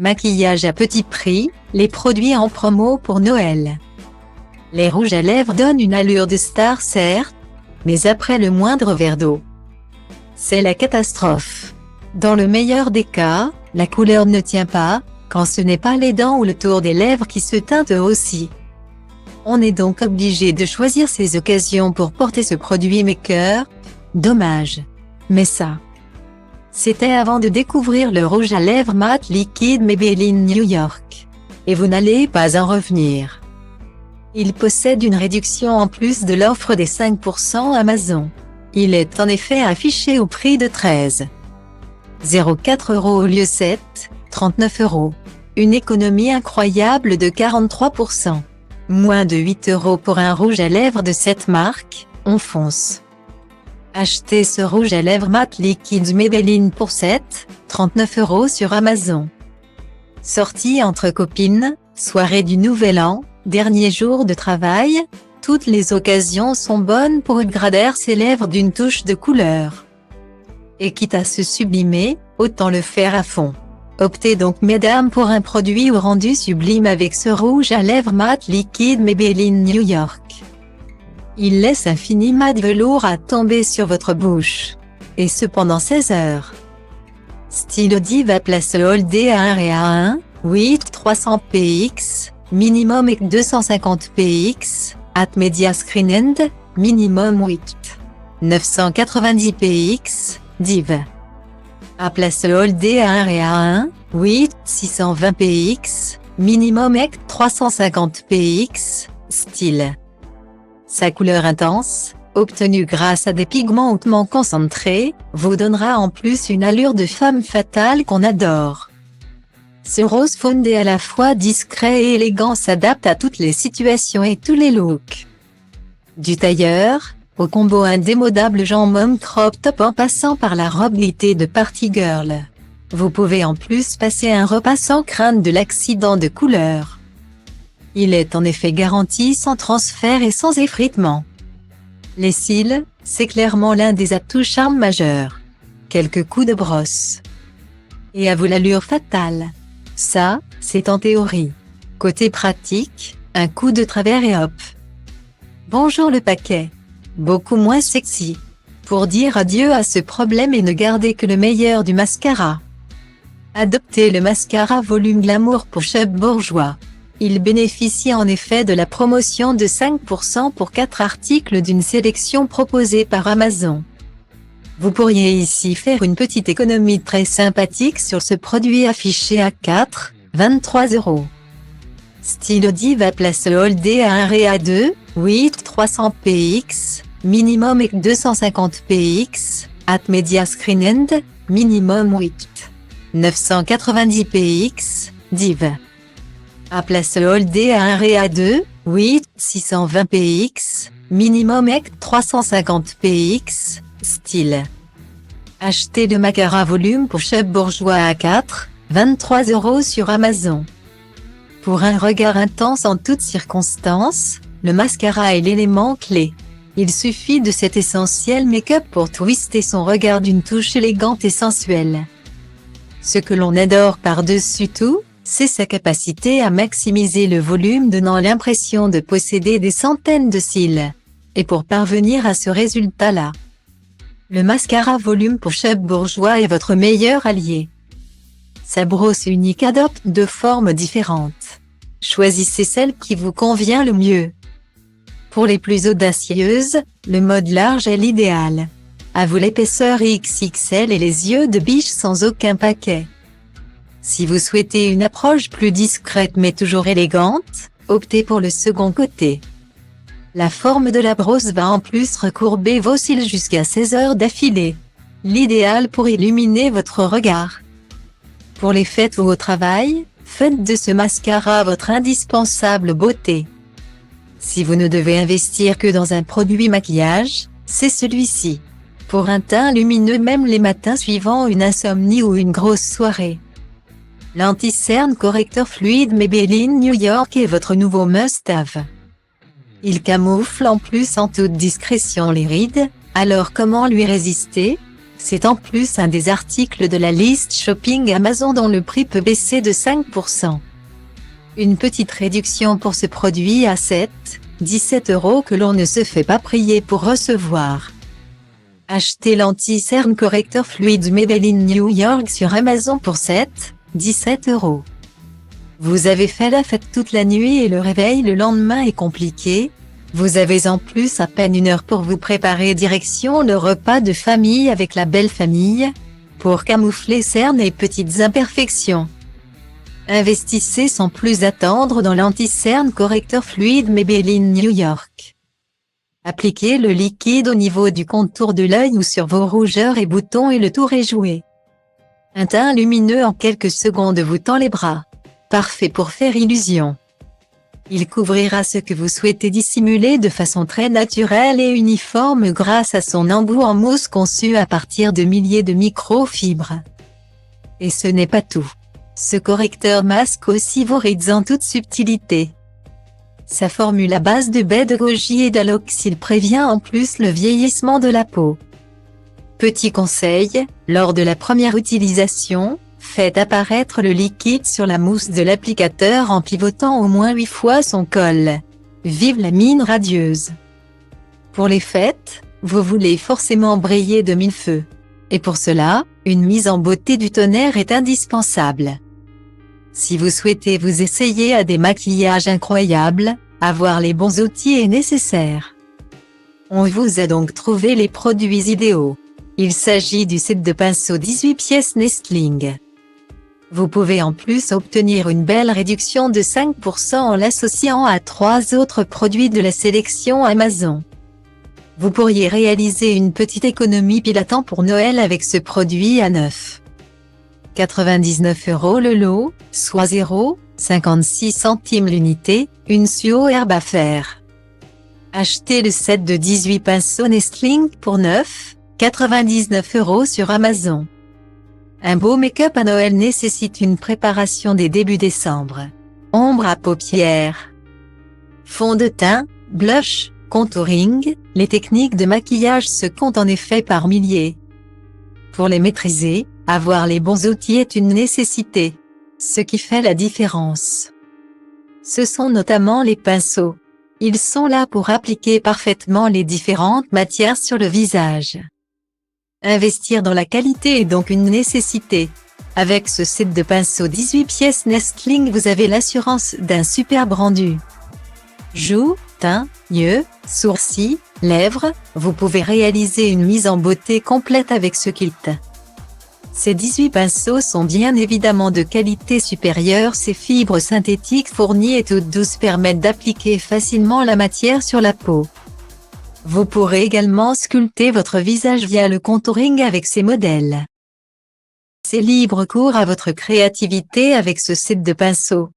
Maquillage à petit prix, les produits en promo pour Noël. Les rouges à lèvres donnent une allure de star certes, mais après le moindre verre d'eau, c'est la catastrophe. Dans le meilleur des cas, la couleur ne tient pas, quand ce n'est pas les dents ou le tour des lèvres qui se teintent aussi. On est donc obligé de choisir ces occasions pour porter ce produit make-up. Dommage. Mais ça, c'était avant de découvrir le rouge à lèvres mat liquide Maybelline New York. Et vous n'allez pas en revenir. Il possède une réduction en plus de l'offre des 5% Amazon. Il est en effet affiché au prix de 13,04 € au lieu 7,39 €. Une économie incroyable de 43%. Moins de 8 € pour un rouge à lèvres de cette marque, on fonce. Achetez ce rouge à lèvres mat liquide Maybelline pour 7,39 € sur Amazon. Sortie entre copines, soirée du Nouvel An, dernier jour de travail, toutes les occasions sont bonnes pour upgrader ses lèvres d'une touche de couleur. Et quitte à se sublimer, autant le faire à fond. Optez donc mesdames pour un produit au rendu sublime avec ce rouge à lèvres mat liquide Maybelline New York. Il laisse un fini mat velours à tomber sur votre bouche. Et ce pendant 16 heures. Stylo Diva Place All Day à 1 Réa 1, 8 300 px, minimum et 250 px, at Media Screen End, minimum 8 990 px, Div. À Place All Day à 1 Réa 1, 8 620 px, minimum et 350 px, style. Sa couleur intense, obtenue grâce à des pigments hautement concentrés, vous donnera en plus une allure de femme fatale qu'on adore. Ce rose fondé à la fois discret et élégant s'adapte à toutes les situations et tous les looks. Du tailleur, au combo indémodable Jean-Mom crop top en passant par la robe litée de party girl. Vous pouvez en plus passer un repas sans crainte de l'accident de couleur. Il est en effet garanti sans transfert et sans effritement. Les cils, c'est clairement l'un des atouts charme majeurs. Quelques coups de brosse. Et à vous l'allure fatale. Ça, c'est en théorie. Côté pratique, un coup de travers et hop. Bonjour le paquet. Beaucoup moins sexy. Pour dire adieu à ce problème et ne garder que le meilleur du mascara. Adoptez le mascara volume glamour pour Chub Bourgeois. Il bénéficie en effet de la promotion de 5% pour 4 articles d'une sélection proposée par Amazon. Vous pourriez ici faire une petite économie très sympathique sur ce produit affiché à 4,23 €. Stylo Diva Place All Day à 1 Réa 2, 8 300 px, minimum et 250 px, at Media Screen End, minimum 8 990 px, Div. À Place All Day à 1 Réa 2, 8 620 px, minimum et 350 px, style. Achetez le mascara volume pour Chub Bourgeois à 4,23 € sur Amazon. Pour un regard intense en toutes circonstances, le mascara est l'élément clé. Il suffit de cet essentiel make-up pour twister son regard d'une touche élégante et sensuelle. Ce que l'on adore par-dessus tout, c'est sa capacité à maximiser le volume donnant l'impression de posséder des centaines de cils. Et pour parvenir à ce résultat-là, le mascara volume pour Chub Bourgeois est votre meilleur allié. Sa brosse unique adopte deux formes différentes. Choisissez celle qui vous convient le mieux. Pour les plus audacieuses, le mode large est l'idéal. À vous l'épaisseur XXL et les yeux de biche sans aucun paquet. Si vous souhaitez une approche plus discrète mais toujours élégante, optez pour le second côté. La forme de la brosse va en plus recourber vos cils jusqu'à 16 heures d'affilée. L'idéal pour illuminer votre regard. Pour les fêtes ou au travail, faites de ce mascara votre indispensable beauté. Si vous ne devez investir que dans un produit maquillage, c'est celui-ci. Pour un teint lumineux même les matins suivant une insomnie ou une grosse soirée. L'anti-cerne correcteur fluide Maybelline New York est votre nouveau must-have. Il camoufle en plus en toute discrétion les rides, alors comment lui résister? C'est en plus un des articles de la liste shopping Amazon dont le prix peut baisser de 5%. Une petite réduction pour ce produit à 17 € que l'on ne se fait pas prier pour recevoir. Achetez l'anti-cerne correcteur fluide Maybelline New York sur Amazon pour 17 €. Vous avez fait la fête toute la nuit et le réveil le lendemain est compliqué. Vous avez en plus à peine 1 heure pour vous préparer direction le repas de famille avec la belle famille, pour camoufler cernes et petites imperfections. Investissez sans plus attendre dans l'anti-cerne correcteur fluide Maybelline New York. Appliquez le liquide au niveau du contour de l'œil ou sur vos rougeurs et boutons et le tour est joué. Un teint lumineux en quelques secondes vous tend les bras. Parfait pour faire illusion. Il couvrira ce que vous souhaitez dissimuler de façon très naturelle et uniforme grâce à son embout en mousse conçu à partir de milliers de microfibres. Et ce n'est pas tout. Ce correcteur masque aussi vos rides en toute subtilité. Sa formule à base de baie de goji et d'aloxyl prévient en plus le vieillissement de la peau. Petit conseil, lors de la première utilisation, faites apparaître le liquide sur la mousse de l'applicateur en pivotant au moins 8 fois son col. Vive la mine radieuse! Pour les fêtes, vous voulez forcément briller de mille feux. Et pour cela, une mise en beauté du tonnerre est indispensable. Si vous souhaitez vous essayer à des maquillages incroyables, avoir les bons outils est nécessaire. On vous a donc trouvé les produits idéaux. Il s'agit du set de pinceaux 18 pièces Nestling. Vous pouvez en plus obtenir une belle réduction de 5% en l'associant à 3 autres produits de la sélection Amazon. Vous pourriez réaliser une petite économie pile à temps pour Noël avec ce produit à 9,99 € le lot, soit 0,56 centimes l'unité, une Suo herbe à faire. Achetez le set de 18 pinceaux Nestling pour 9,99 € sur Amazon. Un beau make-up à Noël nécessite une préparation dès début décembre. Ombre à paupières, fond de teint, blush, contouring, les techniques de maquillage se comptent en effet par milliers. Pour les maîtriser, avoir les bons outils est une nécessité. Ce qui fait la différence, ce sont notamment les pinceaux. Ils sont là pour appliquer parfaitement les différentes matières sur le visage. Investir dans la qualité est donc une nécessité. Avec ce set de pinceaux 18 pièces Nestling, vous avez l'assurance d'un superbe rendu. Joues, teint, yeux, sourcils, lèvres, vous pouvez réaliser une mise en beauté complète avec ce kit. Ces 18 pinceaux sont bien évidemment de qualité supérieure. Ces fibres synthétiques fournies et toutes douces permettent d'appliquer facilement la matière sur la peau. Vous pourrez également sculpter votre visage via le contouring avec ces modèles. C'est libre cours à votre créativité avec ce set de pinceaux.